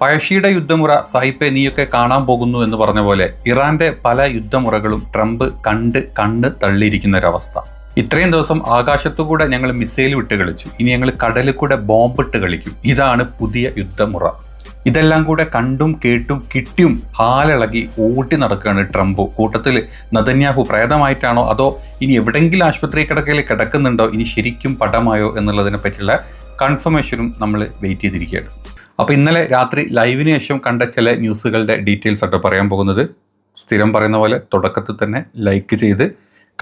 പഴശ്ശിയുടെ യുദ്ധമുറ സായിപ്പെ നീയൊക്കെ കാണാൻ പോകുന്നു എന്ന് പറഞ്ഞ പോലെ ഇറാന്റെ പല യുദ്ധമുറകളും ട്രംപ് കണ്ണ് തള്ളിയിരിക്കുന്ന ഒരവസ്ഥ. ഇത്രയും ദിവസം ആകാശത്തുകൂടെ ഞങ്ങൾ മിസൈൽ വിട്ട് കളിച്ചു, ഇനി ഞങ്ങൾ കടലിൽ കൂടെ ബോംബിട്ട് കളിക്കും. ഇതാണ് പുതിയ യുദ്ധമുറ. ഇതെല്ലാം കൂടെ കണ്ടും കേട്ടും കിട്ടിയും ഹാലിളകി ഓട്ടി നടക്കുകയാണ് ട്രംപ്. കൂട്ടത്തിൽ നെതന്യാഹു പ്രേതമായിട്ടാണോ അതോ ഇനി എവിടെയെങ്കിലും ആശുപത്രി കിടക്കയിൽ കിടക്കുന്നുണ്ടോ, ഇനി ശരിക്കും പടമായോ എന്നുള്ളതിനെ പറ്റിയുള്ള കൺഫർമേഷനും നമ്മൾ വെയിറ്റ് ചെയ്തിരിക്കുകയാണ്. അപ്പോൾ ഇന്നലെ രാത്രി ലൈവിന് ശേഷം കണ്ട ചില ന്യൂസുകളുടെ ഡീറ്റെയിൽസ് ആട്ടോ പറയാൻ പോകുന്നത്. സ്ഥിരം പറയുന്ന പോലെ തുടക്കത്തിൽ തന്നെ ലൈക്ക് ചെയ്ത്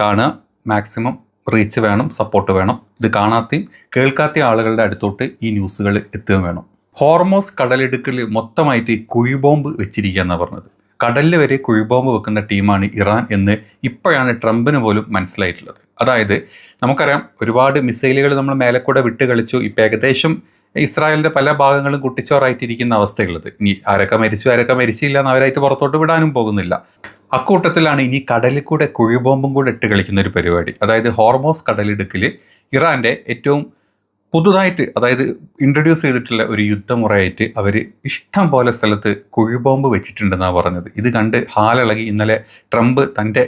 കാണുക. മാക്സിമം റീച്ച് വേണം, സപ്പോർട്ട് വേണം. ഇത് കാണാത്തയും കേൾക്കാത്ത ആളുകളുടെ അടുത്തോട്ട് ഈ ന്യൂസുകൾ എത്തുകയും വേണം. ഹോർമോസ് കടലിടുക്കിൽ മൊത്തമായിട്ട് കുഴിബോംബ് വെച്ചിരിക്കുക എന്നാണ് പറഞ്ഞത്. കടലിൽ വരെ കുഴിബോംബ് വെക്കുന്ന ടീമാണ് ഇറാൻ എന്ന് ഇപ്പോഴാണ് ട്രംപിന് പോലും മനസ്സിലായിട്ടുള്ളത്. അതായത് നമുക്കറിയാം, ഒരുപാട് മിസൈലുകൾ നമ്മൾ മേലെ കൂടെ വിട്ട് കളിച്ചു. ഇപ്പം ഏകദേശം ഇസ്രായേലിൻ്റെ പല ഭാഗങ്ങളും കുട്ടിച്ചോറായിട്ടിരിക്കുന്ന അവസ്ഥയുള്ളത്. ഇനി ആരൊക്കെ മരിച്ചില്ല എന്ന് അവരായിട്ട് പുറത്തോട്ട് വിടാനും പോകുന്നില്ല. അക്കൂട്ടത്തിലാണ് ഇനി കടലിൽ കൂടെ കുഴിബോംബും കൂടെ ഇട്ട് കളിക്കുന്ന ഒരു പരിപാടി. അതായത് ഹോർമോസ് കടലിടുക്കിൽ ഇറാൻ്റെ ഏറ്റവും പുതുതായിട്ട് ഇൻട്രൊഡ്യൂസ് ചെയ്തിട്ടുള്ള ഒരു യുദ്ധമുറയായിട്ട് അവർ ഇഷ്ടം പോലെ സ്ഥലത്ത് കുഴിബോംബ് വെച്ചിട്ടുണ്ടെന്നാണ് പറഞ്ഞത്. ഇത് കണ്ട് ഹാലിളകി ഇന്നലെ ട്രംപ് തൻ്റെ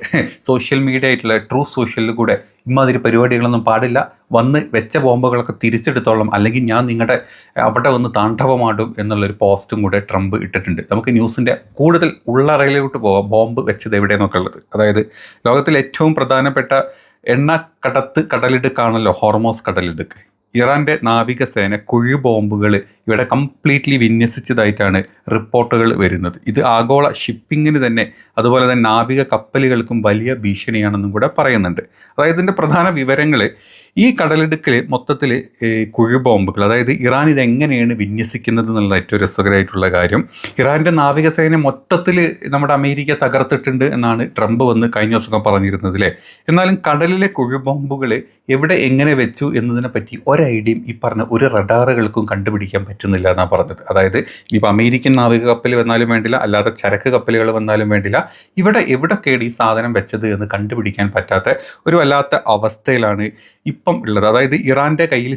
സോഷ്യൽ മീഡിയ ആയിട്ടുള്ള ട്രൂ സോഷ്യലിൽ കൂടെ ഇമ്മാതിരി പരിപാടികളൊന്നും പാടില്ല, വന്ന് വെച്ച ബോംബുകളൊക്കെ തിരിച്ചെടുത്തോളം, അല്ലെങ്കിൽ ഞാൻ നിങ്ങളുടെ അവിടെ വന്ന് താണ്ഡവമാടും എന്നുള്ളൊരു പോസ്റ്റും കൂടെ ട്രംപ് ഇട്ടിട്ടുണ്ട്. നമുക്ക് ന്യൂസിൻ്റെ കൂടുതൽ ഉള്ളറയിലോട്ട് പോകാം. ബോംബ് വെച്ചത് എവിടെയെന്നൊക്കെ ഉള്ളത്. അതായത് ലോകത്തിലെ ഏറ്റവും പ്രധാനപ്പെട്ട കടലിടുക്കാണല്ലോ ഹോർമോസ് കടലിടുക്ക്. ഇറാൻ്റെ നാവികസേന കുഴിബോംബുകൾ ഇവിടെ കംപ്ലീറ്റ്ലി വിന്യസിച്ചതായിട്ടാണ് റിപ്പോർട്ടുകൾ വരുന്നത്. ഇത് ആഗോള ഷിപ്പിങ്ങിന് തന്നെ, അതുപോലെ തന്നെ നാവിക കപ്പലുകൾക്കും വലിയ ഭീഷണിയാണെന്നും കൂടെ പറയുന്നുണ്ട്. അതായത് ഇതിൻ്റെ പ്രധാന വിവരങ്ങൾ, ഈ കടലിടുക്കിൽ മൊത്തത്തിൽ കുഴിബോംബുകൾ, അതായത് ഇറാൻ ഇതെങ്ങനെയാണ് വിന്യസിക്കുന്നത് എന്നുള്ള ഏറ്റവും രസകരമായിട്ടുള്ള കാര്യം. ഇറാൻ്റെ നാവികസേന മൊത്തത്തിൽ നമ്മുടെ അമേരിക്ക തകർത്തിട്ടുണ്ട് എന്നാണ് ട്രംപ് വന്ന് കഴിഞ്ഞ ദിവസം പറഞ്ഞിരുന്നത് അല്ലേ. എന്നാലും കടലിലെ കുഴിബോംബുകൾ എവിടെ എങ്ങനെ വെച്ചു എന്നതിനെ പറ്റി ഒരൈഡിയയും ഈ പറഞ്ഞ ഒരു റഡാറുകൾക്കും കണ്ടുപിടിക്കാൻ പറ്റുന്നില്ല എന്നാണ് പറഞ്ഞത്. അതായത് ഇനിയിപ്പോൾ അമേരിക്കൻ നാവിക കപ്പൽ വന്നാലും വേണ്ടില്ല, അല്ലാതെ ചരക്ക് കപ്പലുകൾ വന്നാലും വേണ്ടില്ല, ഇവിടെ എവിടൊക്കെയാണ് ഈ സാധനം വെച്ചത് എന്ന് കണ്ടുപിടിക്കാൻ പറ്റാത്ത ഒരു വല്ലാത്ത അവസ്ഥയിലാണ് ഇപ്പം ഉള്ളത്. അതായത് ഇറാൻ്റെ കയ്യിൽ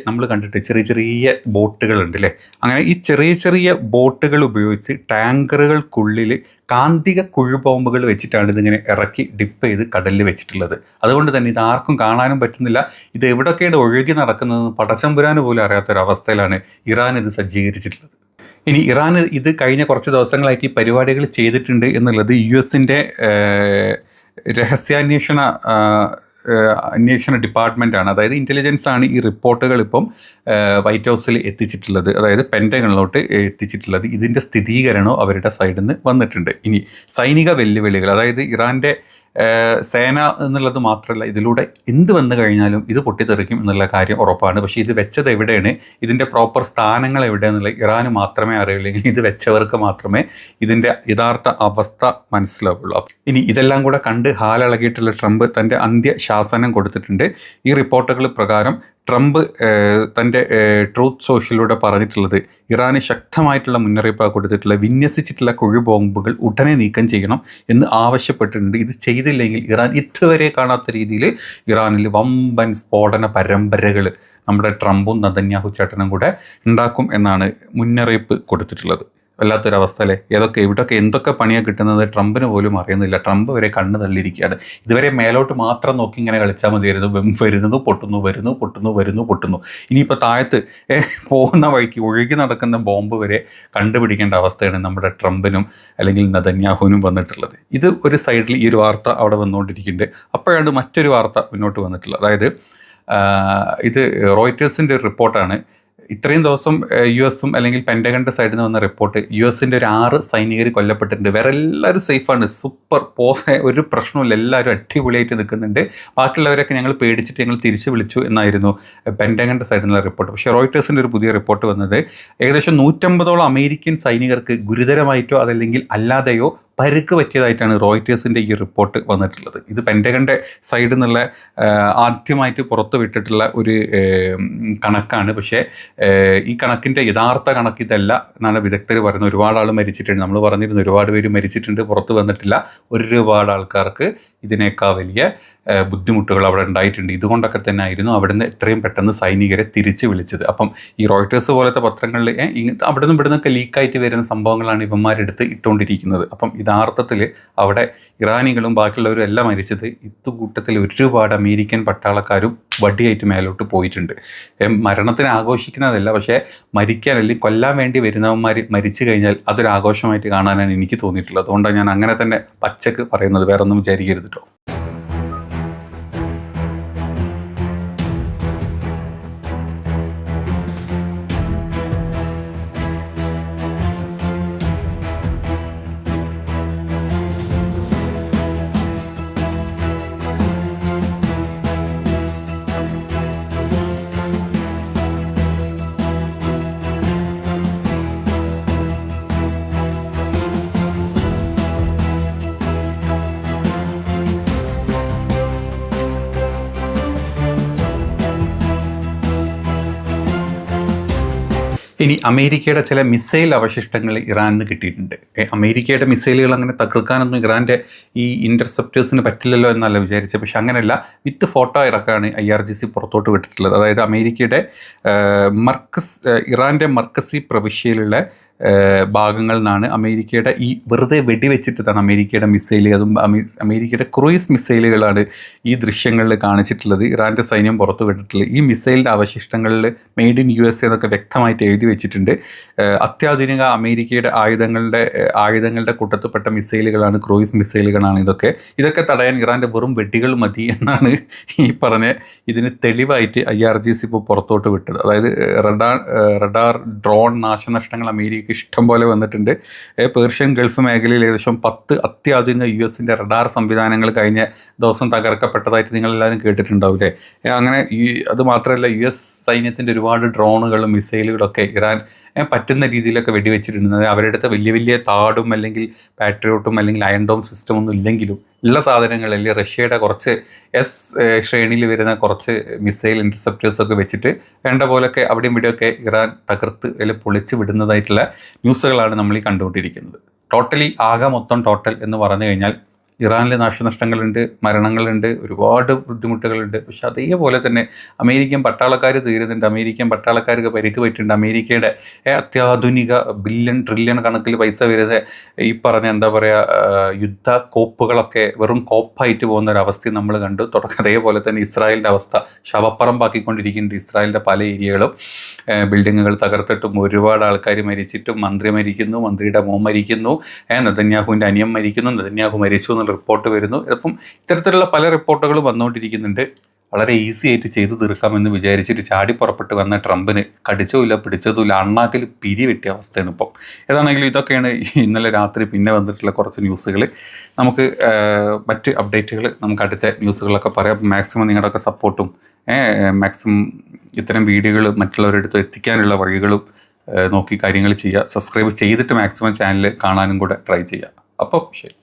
നമ്മൾ കണ്ടിട്ട് ചെറിയ ബോട്ടുകളുണ്ട് അല്ലേ. അങ്ങനെ ഈ ചെറിയ ബോട്ടുകൾ ഉപയോഗിച്ച് ടാങ്കറുകൾക്കുള്ളിൽ കാന്തിക കുഴിബോംബുകൾ വെച്ചിട്ടാണ് ഇതിങ്ങനെ ഇറക്കി ഡിപ്പ് ചെയ്ത് കടലിൽ വെച്ചിട്ടുള്ളത്. അതുകൊണ്ട് തന്നെ ഇത് ആർക്കും കാണാനും പറ്റുന്നില്ല. ഇത് എവിടൊക്കെയാണ് ഒഴുകി നടക്കുന്നതെന്ന് പടച്ചമ്പുരാന് പോലും അറിയാത്തൊരവസ്ഥയിലാണ് ഇറാൻ ഇത് സജ്ജീകരിച്ചിട്ടുള്ളത്. ഇനി ഇറാൻ ഇത് കഴിഞ്ഞ കുറച്ച് ദിവസങ്ങളായിട്ട് ഈ പരിപാടികൾ ചെയ്തിട്ടുണ്ട് എന്നുള്ളത് US-ൻ്റെ അന്വേഷണ ഡിപ്പാർട്ട്മെൻറ്റാണ്, അതായത് ഇൻ്റലിജൻസ് ആണ് ഈ റിപ്പോർട്ടുകൾ ഇപ്പം വൈറ്റ് ഹൗസിൽ എത്തിച്ചിട്ടുള്ളത്, അതായത് പെൻറ്റഗണിലോട്ട് എത്തിച്ചിട്ടുള്ളത്. ഇതിൻ്റെ സ്ഥിരീകരണവും അവരുടെ സൈഡിൽ നിന്ന് വന്നിട്ടുണ്ട്. ഇനി സൈനിക വെല്ലുവിളികൾ, അതായത് ഇറാൻ്റെ സേന എന്നുള്ളത് മാത്രമല്ല, ഇതിലൂടെ എന്ത് വന്നു കഴിഞ്ഞാലും ഇത് പൊട്ടിത്തെറിക്കും എന്നുള്ള കാര്യം ഉറപ്പാണ്. പക്ഷേ ഇത് വെച്ചത് എവിടെയാണ്, ഇതിൻ്റെ പ്രോപ്പർ സ്ഥാനങ്ങൾ എവിടെയെന്നുള്ള ഇറാന് മാത്രമേ അറിയില്ലെങ്കിൽ ഇത് വെച്ചവർക്ക് മാത്രമേ ഇതിൻ്റെ യഥാർത്ഥ അവസ്ഥ മനസ്സിലാവുള്ളൂ. ഇനി ഇതെല്ലാം കൂടെ കണ്ട് ഹാലിളകിയിട്ടുള്ള ട്രംപ് തൻ്റെ അന്ത്യശാസനം കൊടുത്തിട്ടുണ്ട്. ഈ റിപ്പോർട്ടുകൾ പ്രകാരം ട്രംപ് തൻ്റെ ട്രൂത്ത് സോഷ്യലിലൂടെ പറഞ്ഞിട്ടുള്ളത്, ഇറാന് ശക്തമായിട്ടുള്ള മുന്നറിയിപ്പാണ് കൊടുത്തിട്ടുള്ള വിന്യസിച്ചിട്ടുള്ള കുഴിബോംബുകൾ ഉടനെ നീക്കം ചെയ്യണം എന്ന് ആവശ്യപ്പെട്ടിട്ടുണ്ട്. ഇത് ചെയ്തില്ലെങ്കിൽ ഇറാൻ ഇതുവരെ കാണാത്ത രീതിയിൽ ഇറാനിൽ വമ്പൻ സ്ഫോടന പരമ്പരകൾ നമ്മുടെ ട്രംപും നെതന്യാഹു ചേട്ടനും കൂടെ ഉണ്ടാക്കും എന്നാണ് മുന്നറിയിപ്പ് കൊടുത്തിട്ടുള്ളത്. വല്ലാത്തൊരവസ്ഥ അല്ലേ. ഇവിടൊക്കെ എന്തൊക്കെ പണിയാണ് കിട്ടുന്നത് ട്രംപിന് പോലും അറിയുന്നില്ല. ട്രംപ് വരെ കണ്ണ് തള്ളിയിരിക്കുകയാണ്. ഇതുവരെ മേലോട്ട് മാത്രം നോക്കി ഇങ്ങനെ കളിച്ചാൽ മതിയായിരുന്നു. വരുന്നു പൊട്ടുന്നു. ഇനിയിപ്പോൾ താഴത്ത് പോകുന്ന വഴിക്ക് ഒഴുകി നടക്കുന്ന ബോംബ് വരെ കണ്ടുപിടിക്കേണ്ട അവസ്ഥയാണ് നമ്മുടെ ട്രംപിനും അല്ലെങ്കിൽ നെതന്യാഹുവിനും വന്നിട്ടുള്ളത്. ഇത് ഒരു സൈഡിൽ ഈ ഒരു വാർത്ത അവിടെ വന്നുകൊണ്ടിരിക്കുന്നുണ്ട്. അപ്പോഴാണ് മറ്റൊരു വാർത്ത മുന്നോട്ട് വന്നിട്ടുള്ളത്. അതായത് ഇത് റോയിറ്റേഴ്സിൻ്റെ ഒരു റിപ്പോർട്ടാണ്. ഇത്രയും ദിവസം US-ഉം അല്ലെങ്കിൽ പെൻറ്റഗണിൻ്റെ സൈഡിൽ നിന്ന് വന്ന റിപ്പോർട്ട്, US-ൻ്റെ ഒരു 6 സൈനികർ കൊല്ലപ്പെട്ടിട്ടുണ്ട്. വേറെ എല്ലാവരും സേഫാണ്, സൂപ്പർ ഒരു പ്രശ്നമില്ല, എല്ലാവരും അടിപൊളിയായിട്ട് നിൽക്കുന്നുണ്ട്, ബാക്കിയുള്ളവരൊക്കെ ഞങ്ങൾ പേടിച്ചിട്ട് ഞങ്ങൾ തിരിച്ചു വിളിച്ചു എന്നായിരുന്നു പെൻറ്റഗണിൻ്റെ സൈഡിൽ നിന്നുള്ള റിപ്പോർട്ട്. പക്ഷേ റോയിറ്റേഴ്സിൻ്റെ ഒരു പുതിയ റിപ്പോർട്ട് വന്നത് ഏകദേശം 150ഓളം അമേരിക്കൻ സൈനികർക്ക് ഗുരുതരമായിട്ടോ അതല്ലെങ്കിൽ അല്ലാതെയോ പരുക്ക് പറ്റിയതായിട്ടാണ് റോയിറ്റേഴ്സിൻ്റെ ഈ റിപ്പോർട്ട് വന്നിട്ടുള്ളത്. ഇത് പെൻറ്റഗണിൻ്റെ സൈഡിൽ നിന്നുള്ള ആദ്യമായിട്ട് പുറത്തു വിട്ടിട്ടുള്ള ഒരു കണക്കാണ്. പക്ഷേ ഈ കണക്കിൻ്റെ യഥാർത്ഥ കണക്ക് ഇതല്ല എന്നാണ് വിദഗ്ധർ പറയുന്നത്. ഒരുപാട് ആൾ മരിച്ചിട്ടുണ്ട്, നമ്മൾ പറഞ്ഞിരുന്നു ഒരുപാട് പേര് മരിച്ചിട്ടുണ്ട്, പുറത്ത് വന്നിട്ടില്ല. ഒരുപാട് ആൾക്കാർക്ക് ഇതിനേക്കാൾ വലിയ ബുദ്ധിമുട്ടുകൾ അവിടെ ഉണ്ടായിട്ടുണ്ട്. ഇതുകൊണ്ടൊക്കെ തന്നെ ആയിരുന്നു അവിടുന്ന് എത്രയും പെട്ടെന്ന് സൈനികരെ തിരിച്ച് വിളിച്ചത്. അപ്പം ഈ റോയിട്ടേഴ്സ് പോലത്തെ പത്രങ്ങളിൽ അവിടുന്ന് ഇവിടുന്നൊക്കെ ലീക്കായിട്ട് വരുന്ന സംഭവങ്ങളാണ് ഇവന്മാരെടുത്ത് ഇട്ടുകൊണ്ടിരിക്കുന്നത്. അപ്പം യഥാർത്ഥത്തിൽ അവിടെ ഇറാനികളും ബാക്കിയുള്ളവരും എല്ലാം മരിച്ചത് ഇത്തുകൂട്ടത്തിൽ ഒരുപാട് അമേരിക്കൻ പട്ടാളക്കാരും വടിയായിട്ട് മേലോട്ട് പോയിട്ടുണ്ട്. മരണത്തിന് ആഘോഷിക്കുന്നതല്ല, പക്ഷേ മരിക്കാൻ അല്ലെങ്കിൽ കൊല്ലാൻ വേണ്ടി വരുന്നവന്മാർ മരിച്ചു കഴിഞ്ഞാൽ അതൊരു ആഘോഷമായിട്ട് കാണാനാണ് എനിക്ക് തോന്നിയിട്ടുള്ളത്. അതുകൊണ്ടാണ് ഞാൻ അങ്ങനെ തന്നെ പച്ചക്ക് പറയുന്നത്, വേറെ ഒന്നും വിചാരിക്കരുത് കേട്ടോ. ഇനി അമേരിക്കയുടെ ചില മിസൈൽ അവശിഷ്ടങ്ങൾ ഇറാനിന് കിട്ടിയിട്ടുണ്ട്. അമേരിക്കയുടെ മിസൈലുകൾ അങ്ങനെ തകർക്കാനൊന്നും ഇറാൻ്റെ ഈ ഇൻ്റർസെപ്റ്റേഴ്സിന് പറ്റില്ലല്ലോ എന്നല്ല വിചാരിച്ചത്. പക്ഷെ അങ്ങനെയല്ല, വിത്ത് ഫോട്ടോ ഇറക്കാണ് IRGC പുറത്തോട്ട് വിട്ടിട്ടുള്ളത്. അതായത് അമേരിക്കയുടെ ഇറാൻ്റെ മർക്കസി പ്രവിശ്യയിലുള്ള ഭാഗങ്ങളിൽ നിന്നാണ് അമേരിക്കയുടെ ഈ വെറുതെ വെടിവെച്ചിട്ടാണ് അമേരിക്കയുടെ മിസൈൽ, അതും അമേരിക്കയുടെ ക്രൂയിസ് മിസൈലുകളാണ് ഈ ദൃശ്യങ്ങളിൽ കാണിച്ചിട്ടുള്ളത്. ഇറാൻ്റെ സൈന്യം പുറത്തു വിട്ടിട്ടുള്ളത് ഈ മിസൈലിൻ്റെ അവശിഷ്ടങ്ങളിൽ മെയ്ഡ് ഇൻ USA എന്നൊക്കെ വ്യക്തമായിട്ട് എഴുതി വെച്ചിട്ടുണ്ട്. അത്യാധുനിക അമേരിക്കയുടെ ആയുധങ്ങളുടെ കൂട്ടത്തിൽപ്പെട്ട മിസൈലുകളാണ്, ക്രൂയിസ് മിസൈലുകളാണ് ഇതൊക്കെ തടയാൻ ഇറാൻ്റെ വെറും വെടികൾ മതി എന്നാണ് ഈ പറഞ്ഞ ഇതിന് തെളിവായിട്ട് IRGC ഇപ്പോൾ പുറത്തോട്ട് വിട്ടത്. അതായത് റഡാർ ഡ്രോൺ നാശനഷ്ടങ്ങൾ അമേരിക്ക ഇഷ്ടം പോലെ വന്നിട്ടുണ്ട്. പേർഷ്യൻ ഗൾഫ് മേഖലയിൽ ഏകദേശം 10 അത്യാധുനിക US-ൻ്റെ റഡാർ സംവിധാനങ്ങൾ കഴിഞ്ഞ ദിവസം തകർക്കപ്പെട്ടതായിട്ട് നിങ്ങളെല്ലാവരും കേട്ടിട്ടുണ്ടാവില്ലേ. അങ്ങനെ അത് മാത്രമല്ല US സൈന്യത്തിൻ്റെ ഒരുപാട് ഡ്രോണുകളും മിസൈലുകളൊക്കെ ഇറാൻ പറ്റുന്ന രീതിയിലൊക്കെ വെടിവെച്ചിട്ടുണ്ട്. അവരുടെ അടുത്ത് വലിയ വലിയ താടും അല്ലെങ്കിൽ പാട്രിയോട്ടും അല്ലെങ്കിൽ അയൺ ഡോം സിസ്റ്റം ഒന്നും ഇല്ലെങ്കിലും ഉള്ള സാധനങ്ങളിൽ റഷ്യയുടെ കുറച്ച് ശ്രേണിയിൽ വരുന്ന കുറച്ച് മിസൈൽ ഇൻ്റർസെപ്റ്റേഴ്സൊക്കെ വെച്ചിട്ട് വേണ്ട പോലൊക്കെ അവിടെയും ഇവിടെയൊക്കെ ഇറാൻ തകർത്ത് അല്ലെങ്കിൽ പൊളിച്ച് വിടുന്നതായിട്ടുള്ള ന്യൂസുകളാണ് നമ്മൾ ഈ കണ്ടുകൊണ്ടിരിക്കുന്നത്. ആകെ മൊത്തം ടോട്ടൽ എന്ന് പറഞ്ഞു കഴിഞ്ഞാൽ ഇറാനിൽ നാശനഷ്ടങ്ങളുണ്ട്, മരണങ്ങളുണ്ട്, ഒരുപാട് ബുദ്ധിമുട്ടുകളുണ്ട്. പക്ഷെ അതേപോലെ തന്നെ അമേരിക്കൻ പട്ടാളക്കാർ തീരുന്നുണ്ട്, അമേരിക്കൻ പട്ടാളക്കാർക്ക് പരിക്ക് പറ്റുന്നുണ്ട്. അമേരിക്കയുടെ അത്യാധുനിക ട്രില്യൺ കണക്കിൽ പൈസ വരുന്ന ഈ പറഞ്ഞ എന്താ പറയുക യുദ്ധ കോപ്പുകളൊക്കെ വെറും കോപ്പായിട്ട് പോകുന്ന ഒരു അവസ്ഥ നമ്മൾ കണ്ടു. അതേപോലെ തന്നെ ഇസ്രായേലിൻ്റെ അവസ്ഥ ശവപ്പറമ്പാക്കിക്കൊണ്ടിരിക്കുന്നുണ്ട്. ഇസ്രായേലിൻ്റെ പല ഏരിയകളും ബിൽഡിങ്ങുകൾ തകർത്തിട്ടും ഒരുപാട് ആൾക്കാർ മരിച്ചിട്ടും മന്ത്രി മരിക്കുന്നു, മന്ത്രിയുടെ മോൻ മരിക്കുന്നു, നെതന്യാഹുവിൻ്റെ അനിയൻ മരിക്കുന്നു, നെതന്യാഹു മരിച്ചു റിപ്പോർട്ട് വരുന്നു. അപ്പം ഇത്തരത്തിലുള്ള പല റിപ്പോർട്ടുകളും വന്നുകൊണ്ടിരിക്കുന്നുണ്ട്. വളരെ ഈസി ആയിട്ട് ചെയ്തു തീർക്കാമെന്ന് വിചാരിച്ചിട്ട് ചാടി പുറപ്പെട്ട് വന്ന ട്രംപിന് കടിച്ചുമില്ല പിടിച്ചതുമില്ല, അണ്ണാക്കിൽ പിരിവെട്ടിയ അവസ്ഥയാണ് ഇപ്പം. ഏതാണെങ്കിലും ഇതൊക്കെയാണ് ഇന്നലെ രാത്രി പിന്നെ വന്നിട്ടുള്ള കുറച്ച് ന്യൂസുകൾ. നമുക്ക് മറ്റ് അപ്ഡേറ്റുകൾ നമുക്ക് അടുത്ത ന്യൂസുകളൊക്കെ പറയാം. മാക്സിമം നിങ്ങളുടെയൊക്കെ സപ്പോർട്ടും മാക്സിമം ഇത്തരം വീഡിയോകൾ മറ്റുള്ളവരുടെ അടുത്ത് എത്തിക്കാനുള്ള വഴികളും നോക്കി കാര്യങ്ങൾ ചെയ്യുക. സബ്സ്ക്രൈബ് ചെയ്തിട്ട് മാക്സിമം ചാനൽ കാണാനും കൂടെ ട്രൈ ചെയ്യുക. അപ്പം ശരി.